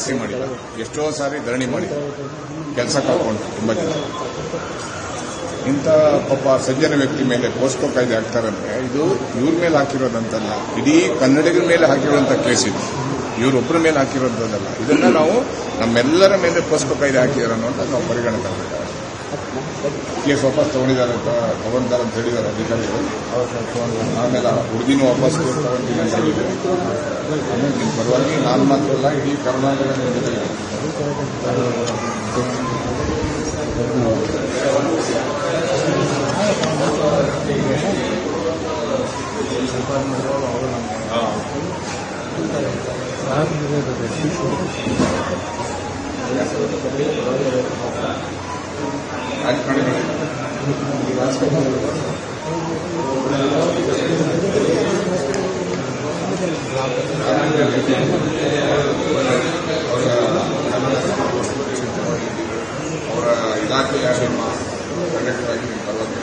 ಜಾಸ್ತಿ ಮಾಡಿಲ್ಲ. ಎಷ್ಟೋ ಸಾರಿ ಧರಣಿ ಮಾಡಿ ಕೆಲಸ ಕಳ್ಕೊಂಡು ತುಂಬ ಜನ. ಇಂಥ ಪಾಪ ಸಜ್ಜನ ವ್ಯಕ್ತಿ ಮೇಲೆ ಪೋಸ್ಕೋ ಕಾಯ್ದೆ ಹಾಕ್ತಾರಂದ್ರೆ ಇದು ಇವ್ರ ಮೇಲೆ ಹಾಕಿರೋದಂತಲ್ಲ, ಇಡೀ ಕನ್ನಡಿಗರ ಮೇಲೆ ಹಾಕಿರುವಂಥ ಕೇಸ್ ಇದು. ಇವರೊಬ್ಬರ ಮೇಲೆ ಹಾಕಿರೋದಲ್ಲ. ಇದನ್ನ ನಾವು ನಮ್ಮೆಲ್ಲರ ಮೇಲೆ ಪೋಸ್ಕೋ ಕಾಯ್ದೆ ಹಾಕಿದಾರೆ ಅನ್ನೋಂಥ ನಾವು ಪರಿಗಣಿಸಬೇಕಾಗುತ್ತೆ. ಕೇಸ್ ವಾಪಸ್ ತಗೊಂಡಿದ್ದಾರೆ ಅಂತ ಹೇಳಿದ್ದಾರೆ ಅಧಿಕಾರಿಗಳು. ಆಮೇಲೆ ಹುಡುಗಿನೂ ವಾಪಸ್ ತಗೊಂಡಿದ್ದೀನಿ ಅಂತ ಹೇಳಿದ್ದಾರೆ. ಆಮೇಲೆ ನಿಮ್ಮ ಪರವಾಗಿ ನಾನು ಮಾತ್ರ ಅಲ್ಲ, ಇಡೀ ಕರ್ನಾಟಕ ಜೊತೆಗೆ ಅವರ ಇಲಾಖೆಯ ನಿಮ್ಮ ಕಂಡಕ್ಟರಾಗಿ ನಿಮ್ಮ ಪರವಾಗಿ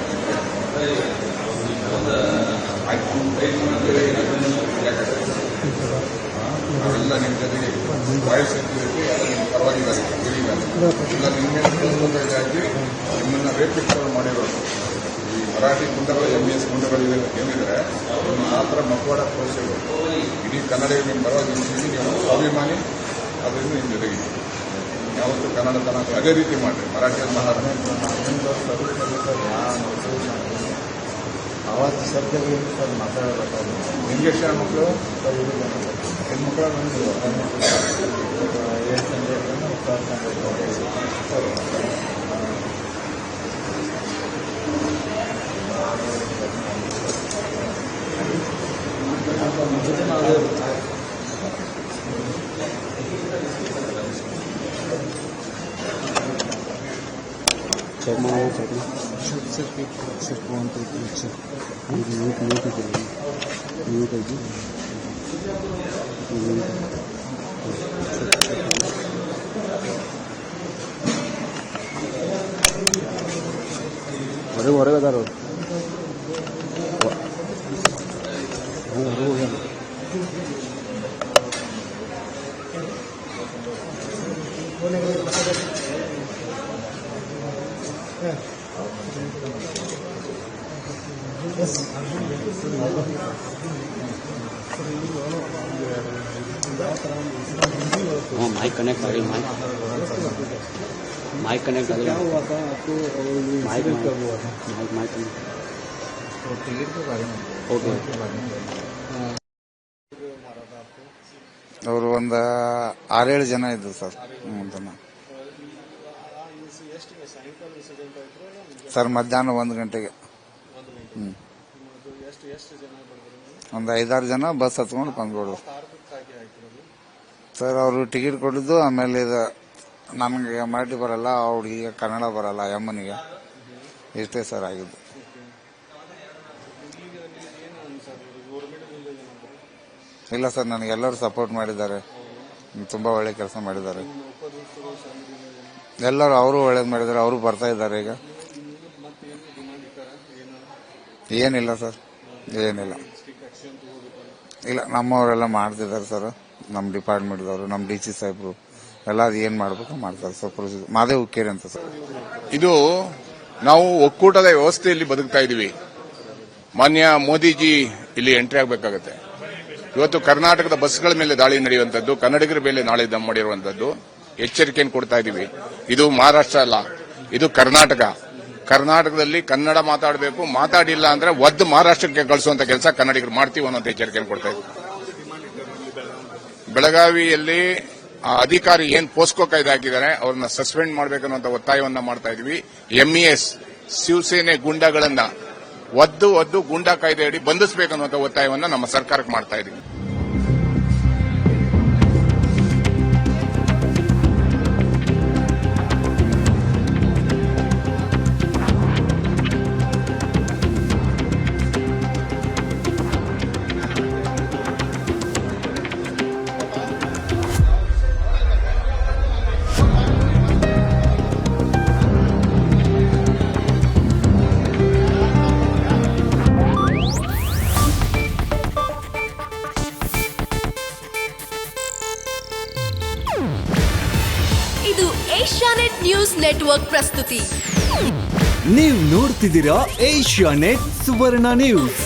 ನಾವೆಲ್ಲ ನಿಮ್ಮ ಜೊತೆಗೆ ವಾಯ್ಸ್ ಸೆಕ್ಯೂರಿಟಿ ನಿಮ್ಮ ಪರವಾಗಿದ್ದಾರೆ, ಇಲ್ಲ ನಿಮ್ಮ ಮೇಲೆ ಹಾಕಿ ನಿಮ್ಮನ್ನು ರೇಪಿಸ್ಟರ್ ಮಾಡಿರೋದು. ಈ ಮರಾಠಿ ಗುಂಡಗಳು MES ಗುಂಡಗಳು ಏನಿದ್ರೆ ಆ ಥರ ಮಕ್ಕಳ ತೋರಿಸಿದ್ರು. ಇಡೀ ಕನ್ನಡ ನಿಮ್ಮ ಪರವಾಗಿ ನಿಂತಿದ್ದೀವಿ, ನೀವು ಸ್ವಾಭಿಮಾನಿ, ಅದರಿಂದ ನಿಮ್ಮ ಜೊತೆಗೆ ಯಾವತ್ತು ಕನ್ನಡತನ ಅದೇ ರೀತಿ ಮಾಡಿರಿ. ಮರಾಠಿಯಲ್ಲಿ आवाज शब्द सर माताडಬೇಕಾದ್ರೆ ನಿಮಗೆ ಎಷ್ಟು ಮಕ್ಕಳು? ಹೆಣ್ಮಕ್ಳು ಬಂದು 7 ಗಂಟೆ ಹೊರಗದಾರ माइक कनेक्ट करें, माइक कनेक्ट करें, क्या हुआ था आपको? माइक कब हुआ था? माइक टिकट के बारे में ओके. ಅವರು ಒಂದು 6-7 ಜನ ಇದ್ರು ಸರ್. ಸರ್ ಮಧ್ಯಾಹ್ನ 1 ಗಂಟೆಗೆ ಒಂದು 5-6 ಜನ ಬಸ್ ಹತ್ಕೊಂಡು ಬಂದ್ಬಿಡು ಸರ್. ಅವರು ಟಿಕೆಟ್ ಕೊಟ್ಟಿದ್ದು, ಆಮೇಲೆ ಇದು ನನಗೆ ಮರಾಠಿ ಬರಲ್ಲ, ಅವ್ರಿಗೆ ಕನ್ನಡ ಬರಲ್ಲ, ಅಮ್ಮನಿಗೆ ಇಷ್ಟೇ ಸರ್ ಆಗಿದ್ದು. ಇಲ್ಲ ಸರ್, ನನಗೆಲ್ಲರೂ ಸಪೋರ್ಟ್ ಮಾಡಿದ್ದಾರೆ, ತುಂಬಾ ಒಳ್ಳೆ ಕೆಲಸ ಮಾಡಿದ್ದಾರೆ ಎಲ್ಲರೂ. ಅವರು ಒಳ್ಳೇದು ಮಾಡಿದ್ದಾರೆ, ಅವರು ಬರ್ತಾ ಇದ್ದಾರೆ ಈಗ. ಏನಿಲ್ಲ ಸರ್, ಏನಿಲ್ಲ. ಇಲ್ಲ, ನಮ್ಮವರೆಲ್ಲ ಮಾಡ್ತಿದ್ದಾರೆ ಸರ್. ನಮ್ಮ ಡಿಪಾರ್ಟ್ಮೆಂಟ್ದವರು, ನಮ್ಮ DC ಸಾಹೇಬ್ರು ಎಲ್ಲ ಅದು ಏನ್ ಮಾಡ್ಬೇಕು ಮಾಡ್ತಾರೆ ಸರ್. ಪ್ರೊಸೀಜರ್ ಮಾದೇ ಉಕ್ಕೇರಿ ಅಂತ ಸರ್. ಇದು ನಾವು ಒಕ್ಕೂಟದ ವ್ಯವಸ್ಥೆಯಲ್ಲಿ ಬದುಕ್ತಾ ಇದೀವಿ. ಮಾನ್ಯ ಮೋದಿಜಿ ಇಲ್ಲಿ ಎಂಟ್ರಿ ಆಗಬೇಕಾಗತ್ತೆ. ಇವತ್ತು ಕರ್ನಾಟಕದ ಬಸ್ಗಳ ಮೇಲೆ ದಾಳಿ ನಡೆಯುವಂತದ್ದು, ಕನ್ನಡಿಗರ ಮೇಲೆ ನಾಳೆ ದಮ್ ಮಾಡಿರುವಂತದ್ದು ಎಚ್ಚರಿಕೆಯನ್ನು ಕೊಡ್ತಾ ಇದೀವಿ. ಇದು ಮಹಾರಾಷ್ಟ್ರ ಅಲ್ಲ, ಇದು ಕರ್ನಾಟಕ. ಕರ್ನಾಟಕದಲ್ಲಿ ಕನ್ನಡ ಮಾತಾಡಬೇಕು, ಮಾತಾಡಿಲ್ಲ ಅಂದ್ರೆ ಒದ್ದು ಮಹಾರಾಷ್ಟ್ರಕ್ಕೆ ಕಳಿಸುವಂತ ಕೆಲಸ ಕನ್ನಡಿಗರು ಮಾಡ್ತೀವಿ ಅನ್ನೋ ಎಚ್ಚರಿಕೆಯನ್ನು ಕೊಡ್ತಾ ಇದ್ದೀವಿ. ಬೆಳಗಾವಿಯಲ್ಲಿ ಆ ಅಧಿಕಾರಿ ಏನ್ ಪೋಸ್ಕೋ ಕಾಯ್ದೆ ಹಾಕಿದ್ದಾರೆ ಅವ್ರನ್ನ ಸಸ್ಪೆಂಡ್ ಮಾಡಬೇಕನ್ನುವಂತ ಒತ್ತಾಯವನ್ನ ಮಾಡ್ತಾ ಇದೀವಿ. MES ಶಿವಸೇನೆ ಗುಂಡಗಳನ್ನ ಒದ್ದು ಗೂಂಡಾ ಕಾಯ್ದೆ ಅಡಿ ಬಂಧಿಸಬೇಕನ್ನುವಂತ ಒತ್ತಾಯವನ್ನ ನಮ್ಮ ಸರ್ಕಾರಕ್ಕೆ ಮಾಡ್ತಾ ಇದೀವಿ. ಇದು ಏಷ್ಯಾನೆಟ್ ನ್ಯೂಸ್ ನೆಟ್ವರ್ಕ್ ಪ್ರಸ್ತುತಿ. ನೀವು ನೋಡ್ತಿದ್ದೀರಾ ಏಷ್ಯಾನೆಟ್ ಸುವರ್ಣ ನ್ಯೂಸ್.